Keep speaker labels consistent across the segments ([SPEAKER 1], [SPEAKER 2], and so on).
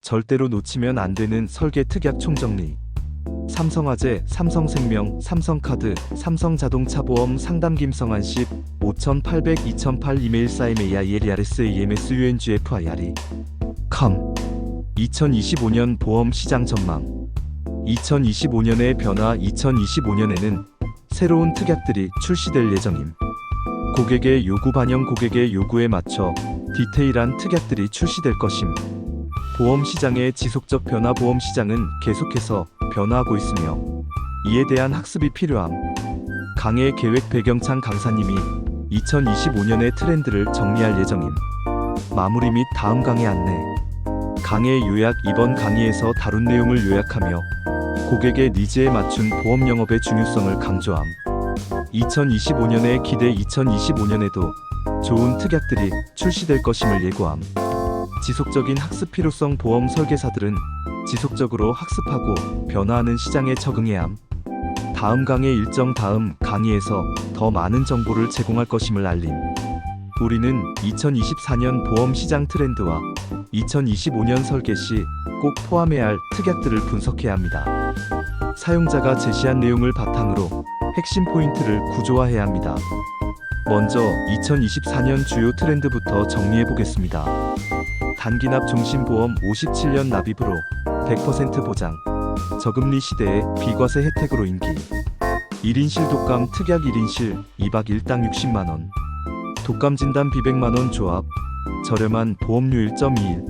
[SPEAKER 1] 절대로 놓치면 안 되는 설계 특약 총정리. 삼성화재, 삼성생명, 삼성카드, 삼성자동차보험 상담 김성환 10 5800 2008 이메일 saimairsAMSUNGFIRE com 2025년 보험 시장 전망. 2025년의 변화. 2025년에는 새로운 특약들이 출시될 예정임. 고객의 요구 반영. 고객의 요구에 맞춰 디테일한 특약들이 출시될 것임. 보험 시장의 지속적 변화. 보험 시장은 계속해서 변화하고 있으며 이에 대한 학습이 필요함. 강의 계획. 배경창 강사님이 2025년의 트렌드를 정리할 예정임. 마무리 및 다음 강의 안내. 강의 요약. 이번 강의에서 다룬 내용을 요약하며 고객의 니즈에 맞춘 보험 영업의 중요성을 강조함. 2025년의 기대. 2025년에도 좋은 특약들이 출시될 것임을 예고함. 지속적인 학습 필요성. 보험 설계사들은 지속적으로 학습하고 변화하는 시장에 적응해야 함. 다음 강의 일정. 다음 강의에서 더 많은 정보를 제공할 것임을 알림. 우리는 2024년 보험 시장 트렌드와 2025년 설계 시 꼭 포함해야 할 특약들을 분석해야 합니다. 사용자가 제시한 내용을 바탕으로 핵심 포인트를 구조화해야 합니다. 먼저 2024년 주요 트렌드부터 정리해 보겠습니다. 단기납 종신보험 57년 납입으로 100% 보장. 저금리 시대의 비과세 혜택으로 인기. 1인실 독감 특약. 1인실 2박 1당 60만원. 독감 진단 비 100만원 조합. 저렴한 보험료 1.21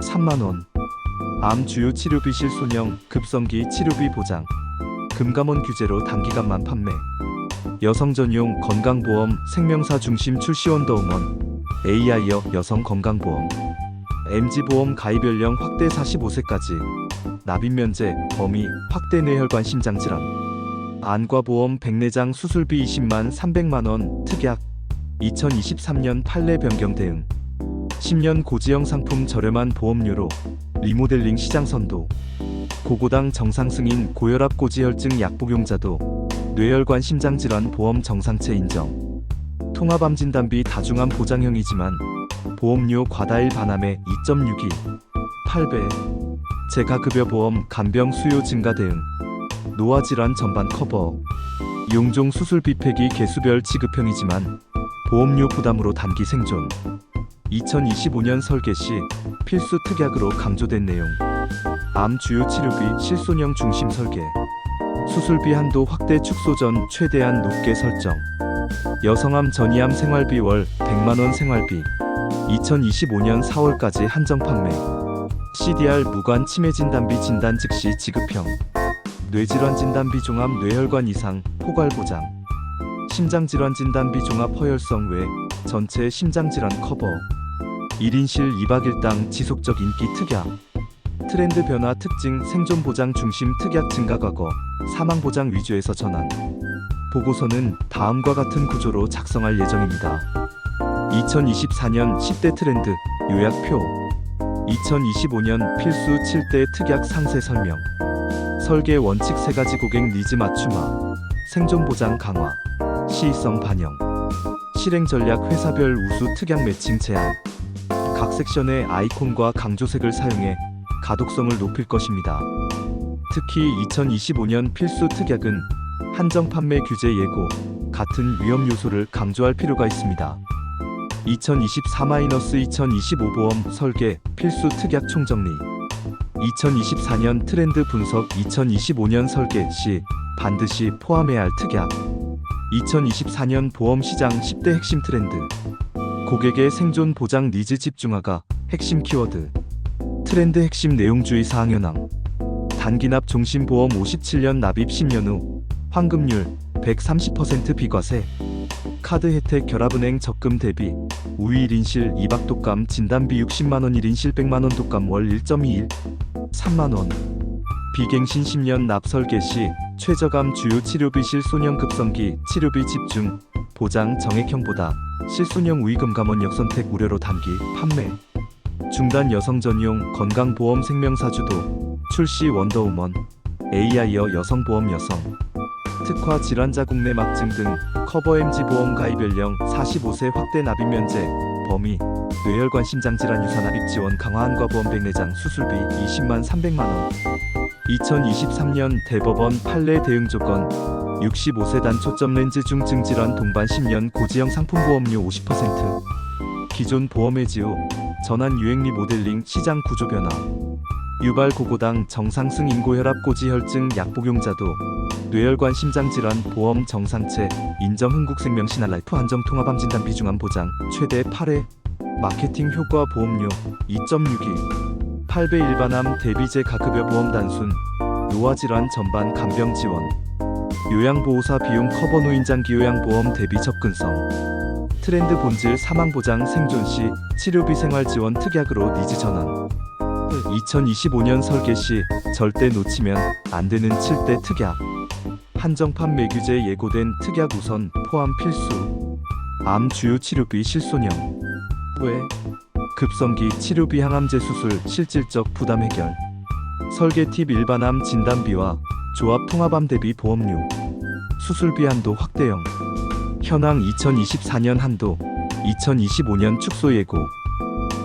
[SPEAKER 1] 3만원. 암 주요 치료비 실손형 급성기 치료비 보장. 금감원 규제로 단기간만 판매. 여성 전용 건강보험 생명사 중심 출시. 원더우먼 AI어 여성 건강보험. MG보험 가입 연령 확대 45세까지. 납입 면제 범위 확대. 뇌혈관 심장질환. 안과보험 백내장 수술비 20만 300만원 특약. 2023년 판례 변경 대응. 10년 고지형 상품 저렴한 보험료로 리모델링 시장 선도. 고고당 정상 승인. 고혈압 고지혈증 약 복용자도 뇌혈관 심장질환 보험 정상체 인정. 통합암 진단비 다중암 보장형이지만 보험료 과다일 반암에 2.62 8배. 재가급여 보험 간병 수요 증가 대응. 노화질환 전반 커버. 용종 수술비 폐기 개수별 지급형이지만 보험료 부담으로 단기 생존. 2025년 설계 시 필수 특약으로 강조된 내용. 암 주요 치료비 실손형 중심 설계. 수술비 한도 확대. 축소 전 최대한 높게 설정. 여성암 전이암 생활비 월 100만원 생활비. 2025년 4월까지 한정 판매. CDR 무관 치매 진단비 진단 즉시 지급형. 뇌질환 진단비 종합 뇌혈관 이상 포괄 보장. 심장질환 진단비 종합 허혈성 외 전체 심장질환 커버. 1인실 2박 1당 지속적 인기 특약. 트렌드 변화 특징. 생존 보장 중심 특약 증가. 과거 사망 보장 위주에서 전환. 보고서는 다음과 같은 구조로 작성할 예정입니다. 2024년 10대 트렌드 요약표. 2025년 필수 7대 특약 상세 설명. 설계 원칙 3가지. 고객 니즈 맞춤화. 생존 보장 강화. 시의성 반영. 실행 전략. 회사별 우수 특약 매칭 제안. 각 섹션의 아이콘과 강조색을 사용해 가독성을 높일 것입니다. 특히 2025년 필수 특약은 한정 판매 규제 예고 같은 위험 요소를 강조할 필요가 있습니다. 2024-2025 보험 설계 필수 특약 총정리. 2024년 트렌드 분석. 2025년 설계 시 반드시 포함해야 할 특약. 2024년 보험 시장 10대 핵심 트렌드. 고객의 생존 보장 니즈 집중화가 핵심 키워드. 트렌드 핵심 내용. 주의 사항 현황. 단기납 종신보험 57년 납입 10년 후 환급률 130% 비과세. 카드 혜택. 결합은행 적금 대비 우위. 1인실 2박 독감 진단비 60만원. 1인실 100만원 독감 월 1.21 3만원. 비갱신 10년 납. 설계 시 최저감 주요 치료비 실손형 급성기 치료비 집중 보장. 정액형보다 실손형 우위. 금감원 역선택 무료로 단기 판매. 중단. 여성 전용 건강보험 생명사 주도 출시. 원더우먼 AI어 여성보험 여성. 특화 질환자 국내 막증 등 커버. MG보험 가입 연령 45세 확대. 납입 면제 범위 뇌혈관 심장질환 유산합입 지원 강화 안과보험 백내장 수술비 20만 300만원 2023년 대법원 판례 대응 조건 65세 초점 렌즈 중증 질환 동반 10년 고지형 상품보험료 50% 기존 보험 해지 후 전환 유행 리모델링 시장 구조 변화 유발 고고당 정상승 인고혈압 고지혈증 약 복용자도 뇌혈관 심장질환 보험 정상체 인정 흥국생명 신한라이프 안정통합암 진단 비중암 보장 최대 8회 마케팅 효과 보험료 2.62 8배 일반암 대비제 가급여 보험 단순 노화질환 전반 간병 지원 요양보호사 비용 커버 노인장기 요양보험 대비 접근성 트렌드 본질 사망보장 생존 시 치료비 생활지원 특약으로 니즈 전환 2025년 설계 시 절대 놓치면 안 되는 7대 특약 한정판 매규제 예고된 특약 우선 포함 필수 암 주요 치료비 실손형 왜 급성기 치료비 항암제 수술 실질적 부담 해결 설계 팁 일반암 진단비와 조합 통합암 대비 보험료 수술비 한도 확대형 현황 2024년 한도 2025년 축소 예고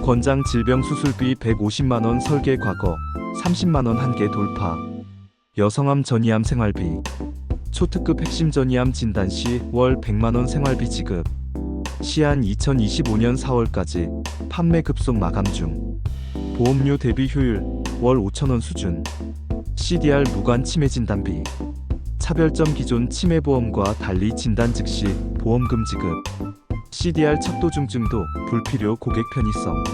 [SPEAKER 1] 권장 질병 수술비 150만원 설계 과거 30만원 한계 돌파 여성암 전이암 생활비 초특급 핵심 전이암 진단 시 월 100만원 생활비 지급 시한 2025년 4월까지 판매 급속 마감 중 보험료 대비 효율 월 5천원 수준 CDR 무관 치매 진단비 차별점 기존 치매보험과 달리 진단 즉시 보험금 지급 CDR 척도 중증도 불필요 고객 편의성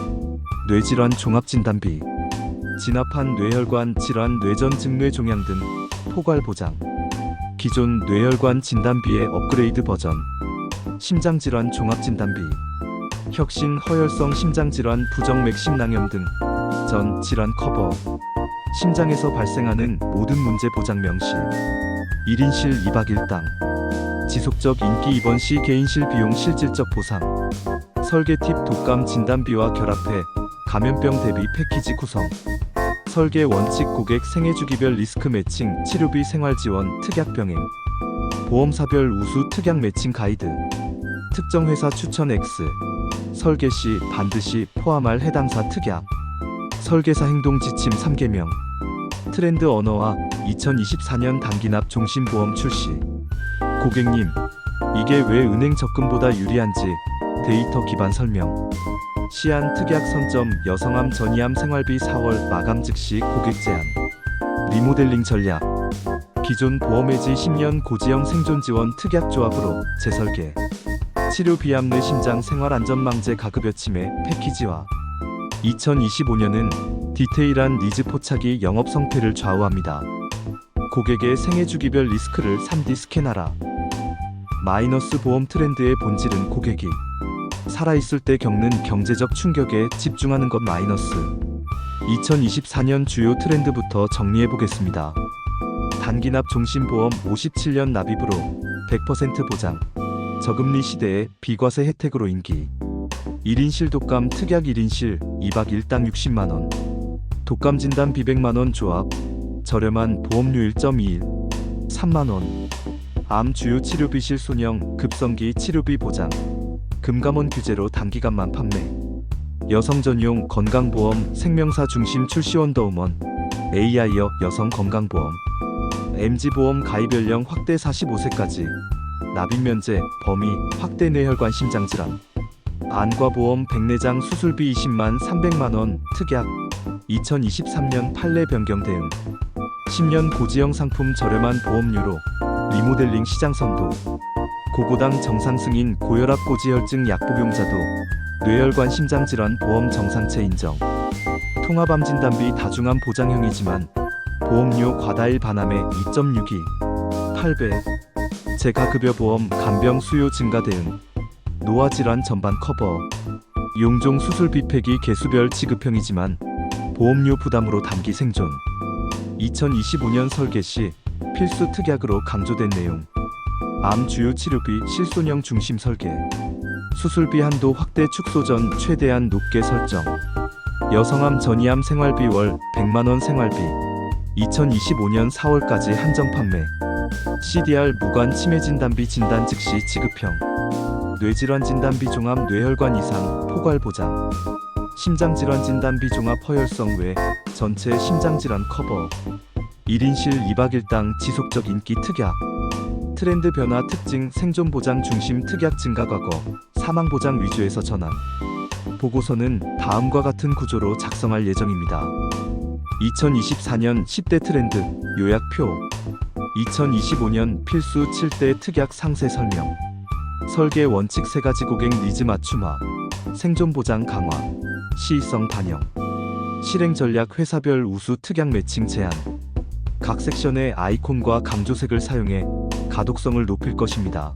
[SPEAKER 1] 뇌질환 종합진단비 진압한 뇌혈관 질환 뇌전 증뇌 종양 등 포괄 보장 기존 뇌혈관 진단비의 업그레이드 버전 심장질환 종합진단비 혁신 허혈성 심장질환 부정맥 심낭염 등 전 질환 커버 심장에서 발생하는 모든 문제 보장 명시 1인실 2박 1당 지속적 인기 입원 시 개인실 비용 실질적 보상 설계 팁 독감 진단비와 결합해 감염병 대비 패키지 구성 설계 원칙 고객 생애주기별 리스크 매칭 치료비 생활지원 특약 병행 보험사별 우수 특약 매칭 가이드 특정 회사 추천 X 설계 시 반드시 포함할 해당사 특약 설계사 행동 지침 3개명 트렌드 언어와 2024년 단기납 종신보험 출시 고객님, 이게 왜 은행 적금보다 유리한지 데이터 기반 설명 시안 특약 선점 여성암 전이암 생활비 4월 마감 즉시 고객 제한 리모델링 전략 기존 보험 해지 10년 고지형 생존 지원 특약 조합으로 재설계 치료 비암 뇌 심장 생활 안전망제 가급여 치매 패키지화 2025년은 디테일한 니즈 포착이 영업 성패를 좌우합니다. 고객의 생애주기별 리스크를 3D 스캔하라. 마이너스 보험 트렌드의 본질은 고객이 살아있을 때 겪는 경제적 충격에 집중하는 것 마이너스 2024년 주요 트렌드부터 정리해보겠습니다. 단기납 종신보험 57년 납입으로 100% 보장 저금리 시대의 비과세 혜택으로 인기 1인실 독감 특약 1인실 2박 1당 60만원 독감 진단 비100만원 조합 저렴한 보험료 1.21 3만원 암 주요 치료비 실손형 급성기 치료비 보장 금감원 규제로 단기간만 판매 여성 전용 건강보험 생명사 중심 출시 원더우먼 AI어 여성 건강보험 MG보험 가입 연령 확대 45세까지 납입 면제 범위 확대 뇌혈관 심장질환 안과보험 백내장 수술비 20만 300만원 특약 2023년 판례 변경 대응 10년 고지형 상품 저렴한 보험료로 리모델링 시장 선도 고고당 정상승인 고혈압 고지혈증 약 복용자도 뇌혈관 심장질환 보험 정상체 인정 통합암 진단비 다중암 보장형이지만 보험료 과다일 반암에 2.62 8배 재가급여 보험 간병 수요 증가 대응 노화질환 전반 커버 용종 수술비 폐기 개수별 지급형이지만 보험료 부담으로 단기 생존 2025년 설계 시 필수 특약으로 강조된 내용 암 주요 치료비 실손형 중심 설계 수술비 한도 확대 축소 전 최대한 높게 설정 여성암 전이암 생활비 월 100만원 생활비 2025년 4월까지 한정 판매 CDR 무관 치매 진단비 진단 즉시 지급형 뇌질환 진단비 종합 뇌혈관 이상 포괄 보장. 심장질환 진단비 종합 허혈성 외 전체 심장질환 커버. 1인실 2박 1당 지속적 인기 특약. 트렌드 변화 특징 생존 보장 중심 특약 증가 과거 사망 보장 위주에서 전환. 보고서는 다음과 같은 구조로 작성할 예정입니다. 2024년 10대 트렌드 요약표. 2025년 필수 7대 특약 상세 설명. 설계 원칙 3가지 고객 니즈 맞춤화. 생존 보장 강화. 시의성 반영. 실행 전략 회사별 우수 특약 매칭 제한. 각 섹션의 아이콘과 강조색을 사용해 가독성을 높일 것입니다.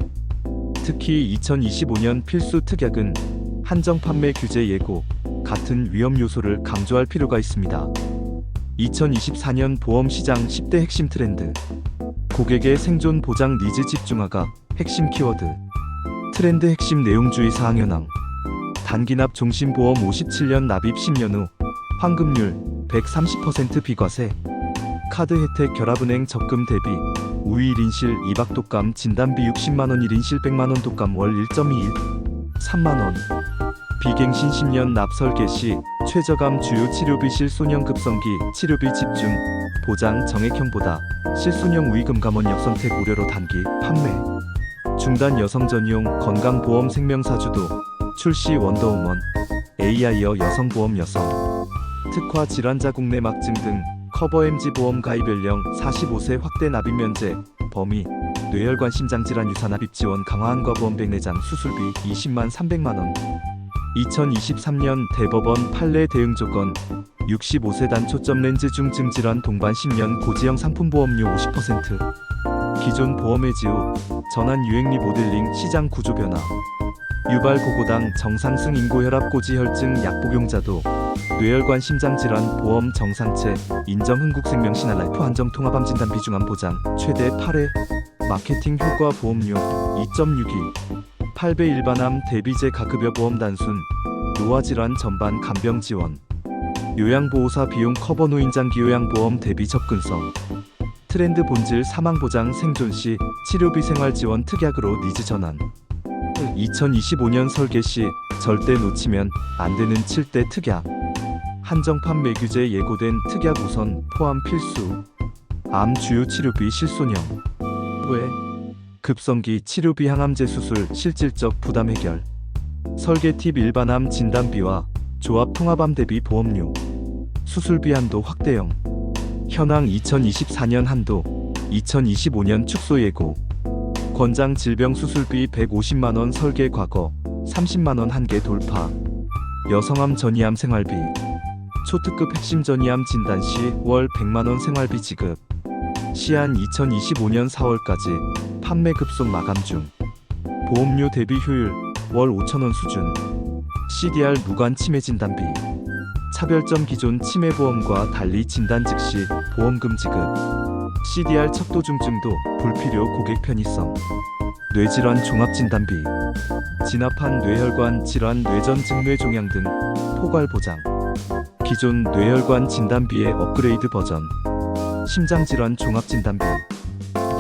[SPEAKER 1] 특히 2025년 필수 특약은 한정 판매 규제 예고, 같은 위험 요소를 강조할 필요가 있습니다. 2024년 보험 시장 10대 핵심 트렌드. 고객의 생존 보장 니즈 집중화가 핵심 키워드. 트렌드 핵심 내용주의 사항 현황. 단기납 종신보험 57년 납입 10년 후 환급률 130% 비과세. 카드 혜택 결합은행 적금 대비 우위 1인실 2박 독감 진단비 60만원 1인실 100만원 독감 월 1.21 3만원. 비갱신 10년 납 설계 시 최저감 주요 치료비 실손형 급성기 치료비 집중 보장 정액형보다 실손형 우위금 감원 역선택 우려로 단기 판매. 중단 여성 전용 건강보험 생명사주도 출시 원더우먼 AI어 여성보험 여성 특화 질환자 국내 막증 등 커버 MG 보험 가입 연령 45세 확대 납입 면제 범위 뇌혈관 심장질환 유사 납입 지원 강화한과 보험 백내장 수술비 20만 300만원. 2023년 대법원 판례 대응 조건 65세 단 초점 렌즈 중증 질환 동반 10년 고지형 상품 보험료 50%. 기존 보험 해지 후 전환 유행리 모델링 시장 구조 변화. 유발 고고당 정상승 인고혈압 고지혈증 약 복용자도 뇌혈관 심장질환 보험 정상체 인정 흥국생명 신한라이프 한정 통합암 진단 비중암 보장 최대 8회. 마케팅 효과 보험료 2.62 8배 일반암 대비제 가급여 보험 단순 노화질환 전반 간병 지원. 요양보호사 비용 커버 노인장기 요양보험 대비 접근성. 트렌드 본질 사망보장 생존 시 치료비 생활지원 특약으로 니즈 전환. 2025년 설계 시 절대 놓치면 안 되는 7대 특약. 한정 판매 규제 예고된 특약 우선 포함 필수. 암 주요 치료비 실손형. 왜? 급성기 치료비 항암제 수술 실질적 부담 해결. 설계 팁 일반암 진단비와 조합 통합암 대비 보험료. 수술비 한도 확대형. 현황 2024년 한도 2025년 축소 예고. 권장 질병 수술비 150만원 설계 과거 30만원 한계 돌파. 여성암 전이암 생활비. 초특급 핵심 전이암 진단 시 월 100만원 생활비 지급. 시한 2025년 4월까지 판매 급속 마감 중. 보험료 대비 효율 월 5천원 수준. CDR 무관 치매 진단비. 차별점 기존 치매 보험과 달리 진단 즉시 보험금 지급. CDR 척도 중증도 불필요 고객 편의성. 뇌질환 종합 진단비. 진압한 뇌혈관 질환 뇌전 증뇌 종양 등 포괄 보장. 기존 뇌혈관 진단비의 업그레이드 버전. 심장질환 종합 진단비.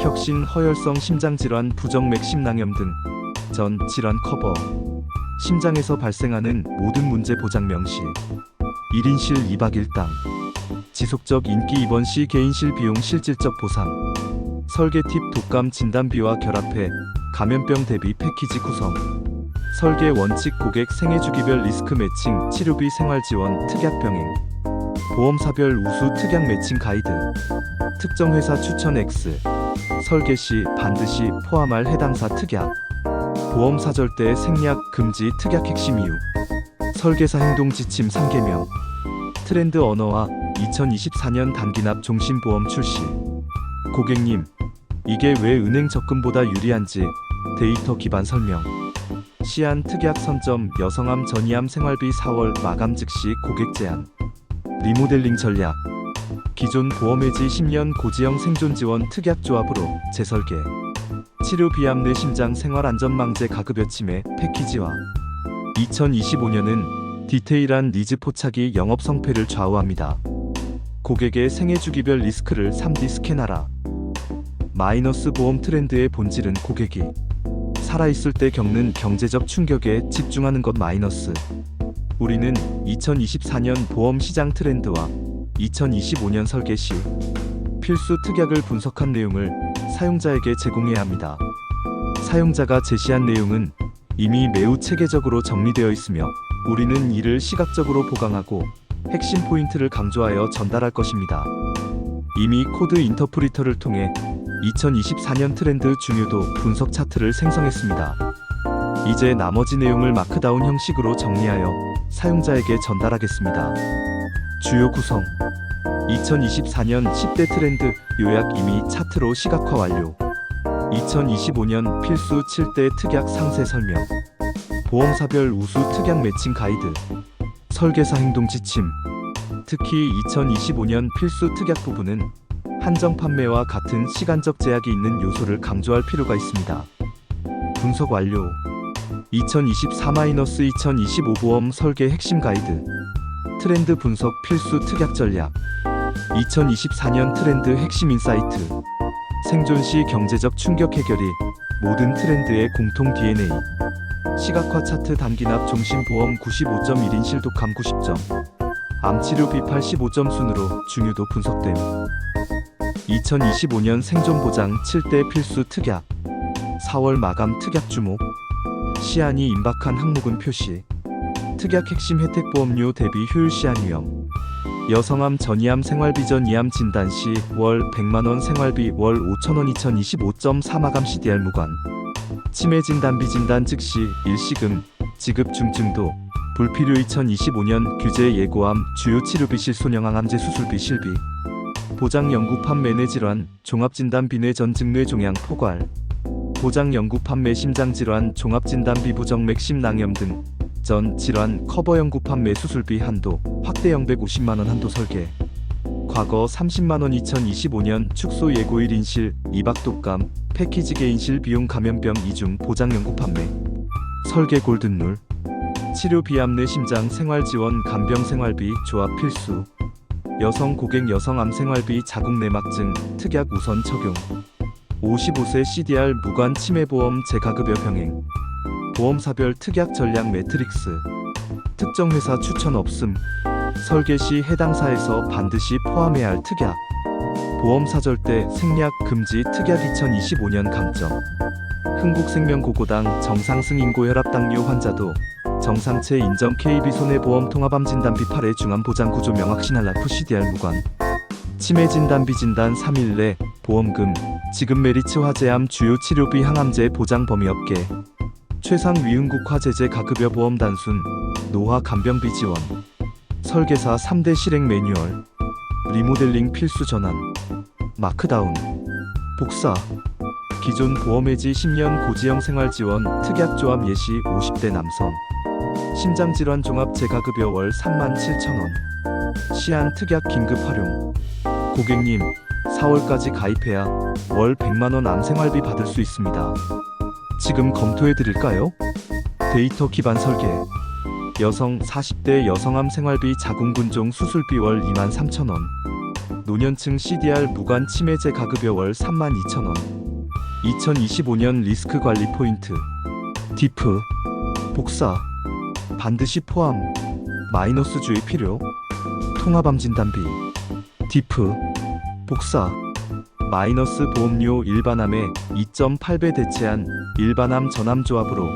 [SPEAKER 1] 혁신 허혈성 심장질환 부정맥 심낭염 등 전 질환 커버. 심장에서 발생하는 모든 문제 보장 명시. 1인실 2박 1당. 지속적 인기 입원 시 개인실 비용 실질적 보상. 설계 팁 독감 진단비와 결합해 감염병 대비 패키지 구성. 설계 원칙 고객 생애 주기별 리스크 매칭 치료비 생활지원 특약 병행. 보험사별 우수 특약 매칭 가이드. 특정 회사 추천 X. 설계 시 반드시 포함할 해당사 특약. 보험사 절대 생략 금지 특약 핵심 이유. 설계사 행동 지침 3개명. 트렌드 언어와 2024년 단기납 종신보험 출시. 고객님, 이게 왜 은행 적금보다 유리한지 데이터 기반 설명. 시안 특약 선점 여성암 전이암 생활비 4월 마감 즉시 고객 제한. 리모델링 전략. 기존 보험 해지 10년 고지형 생존 지원 특약 조합으로 재설계. 치료 비암 내 심장 생활 안전망제 가급여 치매 패키지화. 2025년은 디테일한 니즈 포착이 영업 성패를 좌우합니다. 고객의 생애 주기별 리스크를 3D 스캔하라. 마이너스 보험 트렌드의 본질은 고객이 살아있을 때 겪는 경제적 충격에 집중하는 것 마이너스. 우리는 2024년 보험 시장 트렌드와 2025년 설계 시 필수 특약을 분석한 내용을 사용자에게 제공해야 합니다. 사용자가 제시한 내용은 이미 매우 체계적으로 정리되어 있으며 우리는 이를 시각적으로 보강하고 핵심 포인트를 강조하여 전달할 것입니다. 이미 코드 인터프리터를 통해 2024년 트렌드 중요도 분석 차트를 생성했습니다. 이제 나머지 내용을 마크다운 형식으로 정리하여 사용자에게 전달하겠습니다. 주요 구성 2024년 10대 트렌드 요약 이미 차트로 시각화 완료. 2025년 필수 7대 특약 상세 설명. 보험사별 우수 특약 매칭 가이드. 설계사 행동 지침. 특히 2025년 필수 특약 부분은 한정 판매와 같은 시간적 제약이 있는 요소를 강조할 필요가 있습니다. 분석 완료. 2024-2025 보험 설계 핵심 가이드. 트렌드 분석 필수 특약 전략. 2024년 트렌드 핵심 인사이트. 생존 시 경제적 충격 해결이 모든 트렌드의 공통 DNA. 시각화 차트 단기납 종신보험 95.1인 실독함 90점. 암치료비 85점 순으로 중요도 분석됨. 2025년 생존보장 7대 필수 특약. 4월 마감 특약 주목. 시한이 임박한 항목은 표시. 특약 핵심 혜택 보험료 대비 효율 시한 위험. 여성암 전이암 생활비 전이암 진단 시 월 100만원 생활비 월 5천원 2025.4 마감 CDR 무관. 치매 진단비 진단 즉시 일시금 지급 중증도 불필요 2025년 규제 예고암 주요 치료비 실손영항암제 수술비 실비. 보장 연구 판매 뇌질환 종합진단비 뇌전 증뇌 종양 포괄. 보장 연구 판매 심장질환 종합진단비 부정맥 심낭염 등 전 질환 커버 연구 판매 수술비 한도 확대 050만원 한도 설계. 과거 30만원 2025년 축소 예고일 인실 이박독감 패키지 개인실 비용 감염병 이중 보장 연구 판매. 설계 골든룰. 치료 비암내 심장 생활지원 간병 생활비 조합 필수. 여성 고객 여성암 생활비 자궁 내막증 특약 우선 적용. 55세 CDR 무관 치매보험 재가급여 병행. 보험사별 특약 전략 매트릭스. 특정 회사 추천 없음. 설계 시 해당사에서 반드시 포함해야 할 특약. 보험사절대 생략 금지 특약 2025년 강점. 흥국생명 고고당 정상승 인고혈압당뇨 환자도 정상체 인정 KB 손해보험 통합암 진단비 8회 중암 보장 구조 명확 신할라프 CDR 무관. 치매 진단비 진단 3일 내 보험금 지급 메리츠 화재암 주요 치료비 항암제 보장 범위 업계. 최상 위흥국 화재제 가급여 보험 단순 노화 간병비 지원. 설계사 3대 실행 매뉴얼. 리모델링 필수 전환. 마크다운. 복사. 기존 보험해지 10년 고지형 생활지원 특약조합 예시 50대 남성. 심장질환 종합 재가급여 월 37,000원. 시한 특약 긴급 활용. 고객님, 4월까지 가입해야 월 100만원 암 생활비 받을 수 있습니다. 지금 검토해드릴까요? 데이터 기반 설계. 여성 40대 여성암 생활비 자궁근종 수술비 월 23,000원. 노년층 CDR 무관 치매제 가급여 월 32,000원. 2025년 리스크 관리 포인트. 디프. 복사. 반드시 포함. 마이너스 주의 필요. 통합암 진단비. 디프. 복사. 마이너스 보험료 일반암의 2.8배 대체한 일반암 전암 조합으로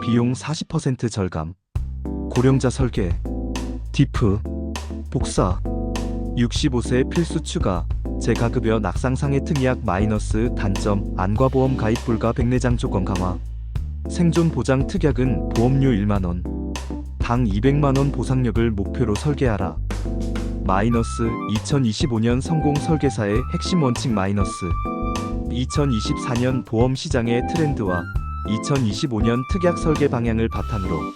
[SPEAKER 1] 비용 40% 절감. 고령자 설계. 디프. 복사. 65세 필수 추가. 재가급여 낙상상해 특약 마이너스 단점 안과보험 가입 불가 백내장 조건 강화. 생존 보장 특약은 보험료 1만원. 당 200만원 보상력을 목표로 설계하라. 마이너스 2025년 성공 설계사의 핵심 원칙 마이너스. 2024년 보험 시장의 트렌드와 2025년 특약 설계 방향을 바탕으로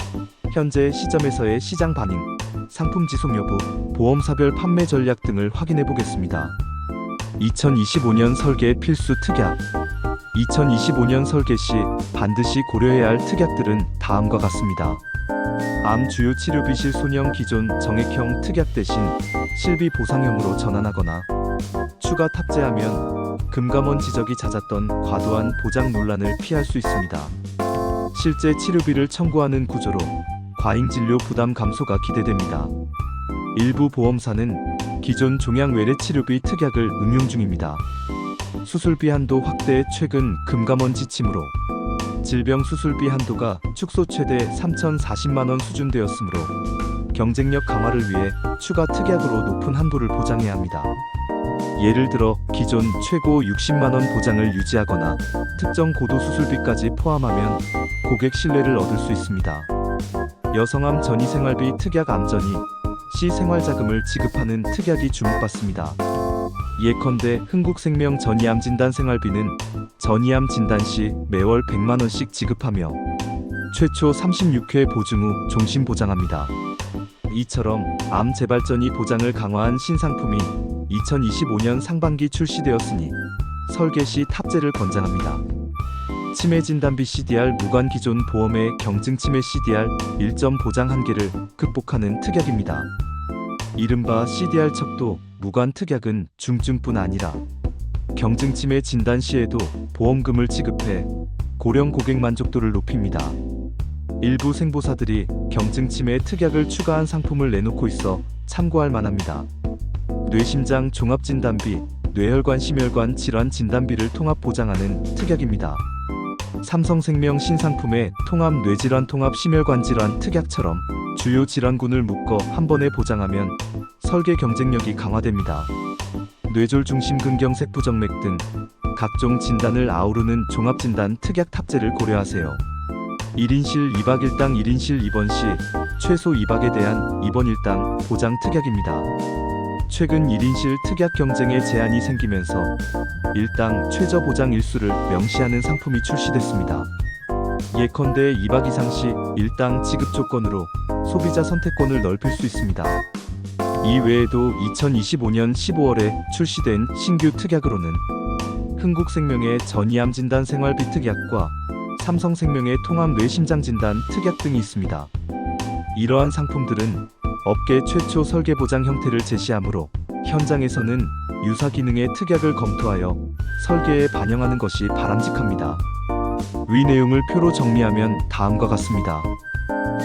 [SPEAKER 1] 현재 시점에서의 시장 반응, 상품 지속 여부, 보험사별 판매 전략 등을 확인해 보겠습니다. 2025년 설계 필수 특약. 2025년 설계 시 반드시 고려해야 할 특약들은 다음과 같습니다. 암 주요 치료비 실손형 기존 정액형 특약 대신 실비 보상형으로 전환하거나 추가 탑재하면 금감원 지적이 잦았던 과도한 보장 논란을 피할 수 있습니다. 실제 치료비를 청구하는 구조로 과잉 진료 부담 감소가 기대됩니다. 일부 보험사는 기존 종양 외래 치료비 특약을 응용 중입니다. 수술비 한도 확대에 최근 금감원 지침으로 질병 수술비 한도가 축소 최대 3,040만 원 수준되었으므로 경쟁력 강화를 위해 추가 특약으로 높은 한도를 보장해야 합니다. 예를 들어 기존 최고 60만 원 보장을 유지하거나 특정 고도 수술비까지 포함하면 고객 신뢰를 얻을 수 있습니다. 여성암 전이 생활비 특약 암전이 시 생활자금을 지급하는 특약이 주목받습니다. 예컨대 흥국생명 전이암 진단 생활비는 전이암 진단 시 매월 100만 원씩 지급하며 최초 36회 보증 후 종신 보장합니다. 이처럼 암 재발 전이 보장을 강화한 신상품이 2025년 상반기 출시되었으니 설계 시 탑재를 권장합니다. 치매 진단비 CDR 무관 기존 보험의 경증 치매 CDR 1점 보장 한계를 극복하는 특약입니다. 이른바 CDR 척도 무관 특약은 중증뿐 아니라 경증 치매 진단 시에도 보험금을 지급해 고령 고객 만족도를 높입니다. 일부 생보사들이 경증 치매 특약을 추가한 상품을 내놓고 있어 참고할 만합니다. 뇌심장 종합진단비, 뇌혈관 심혈관 질환 진단비를 통합 보장하는 특약입니다. 삼성생명 신상품의 통합 뇌질환 통합 심혈관 질환 특약처럼 주요 질환군을 묶어 한 번에 보장하면 설계 경쟁력이 강화됩니다. 뇌졸 중심 근경색 부정맥 등 각종 진단을 아우르는 종합진단 특약 탑재를 고려하세요. 1인실 2박 1당 1인실 입원 시 최소 2박에 대한 입원 일당 보장 특약입니다. 최근 1인실 특약 경쟁에 제한이 생기면서 일당 최저 보장 일수를 명시하는 상품이 출시됐습니다. 예컨대 2박 이상 시 일당 지급 조건으로 소비자 선택권을 넓힐 수 있습니다. 이 외에도 2025년 15월에 출시된 신규 특약으로는 흥국생명의 전이암 진단 생활비 특약과 삼성생명의 통합 뇌심장 진단 특약 등이 있습니다. 이러한 상품들은 업계 최초 설계 보장 형태를 제시하므로 현장에서는 유사 기능의 특약을 검토하여 설계에 반영하는 것이 바람직합니다. 위 내용을 표로 정리하면 다음과 같습니다.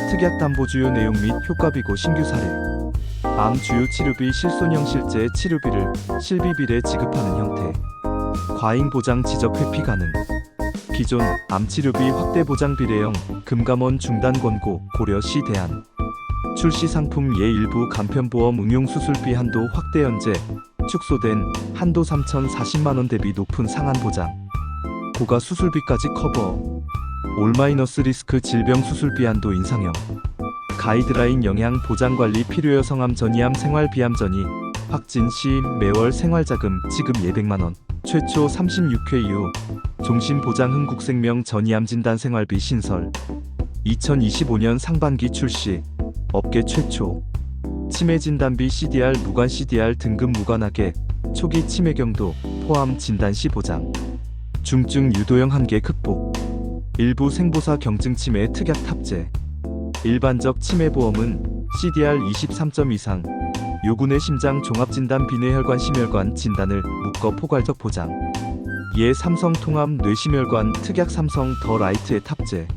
[SPEAKER 1] 특약 담보 주요 내용 및 효과비고 신규 사례. 암 주요 치료비 실손형 실제 치료비를 실비비례 지급하는 형태. 과잉 보장 지적 회피 가능. 기존 암 치료비 확대 보장 비례형 금감원 중단 권고 고려 시 대안. 출시 상품 예 일부 간편보험 응용 수술비 한도 확대 현재 축소된 한도 3,040만 원 대비 높은 상한 보장. 고가 수술비까지 커버. 올 마이너스 리스크 질병 수술비 한도 인상형. 가이드라인 영양 보장 관리 필요 여성암 전이암 생활비암 전이 확진 시 매월 생활자금 지급 예백만 원. 최초 36회 이후 종신 보장 흥국생명 전이암 진단 생활비 신설. 2025년 상반기 출시. 업계 최초. 치매 진단비 CDR 무관 CDR 등급 무관하게 초기 치매 경도 포함 진단 시 보장. 중증 유도형 한계 극복. 일부 생보사 경증 치매 특약 탑재. 일반적 치매 보험은 CDR 23점 이상 요군의 심장 종합진단 비뇌혈관 심혈관 진단을 묶어 포괄적 보장. 예 삼성 통합 뇌심혈관 특약 삼성 더 라이트에 탑재.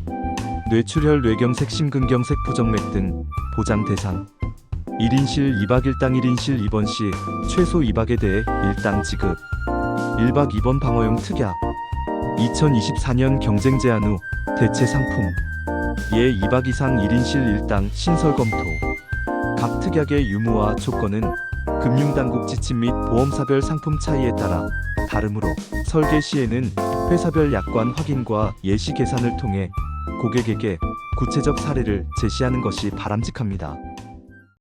[SPEAKER 1] 뇌출혈 뇌경색 심근경색 부정맥 등 보장 대상. 1인실 2박 1당 1인실 입원 시 최소 2박에 대해 일당 지급. 1박 입원 방어용 특약. 2024년 경쟁 제한 후 대체 상품. 예 2박 이상 1인실 일당 신설 검토. 각 특약의 유무와 조건은 금융당국 지침 및 보험사별 상품 차이에 따라 다르므로 설계 시에는 회사별 약관 확인과 예시 계산을 통해 고객에게 구체적 사례를 제시하는 것이 바람직합니다.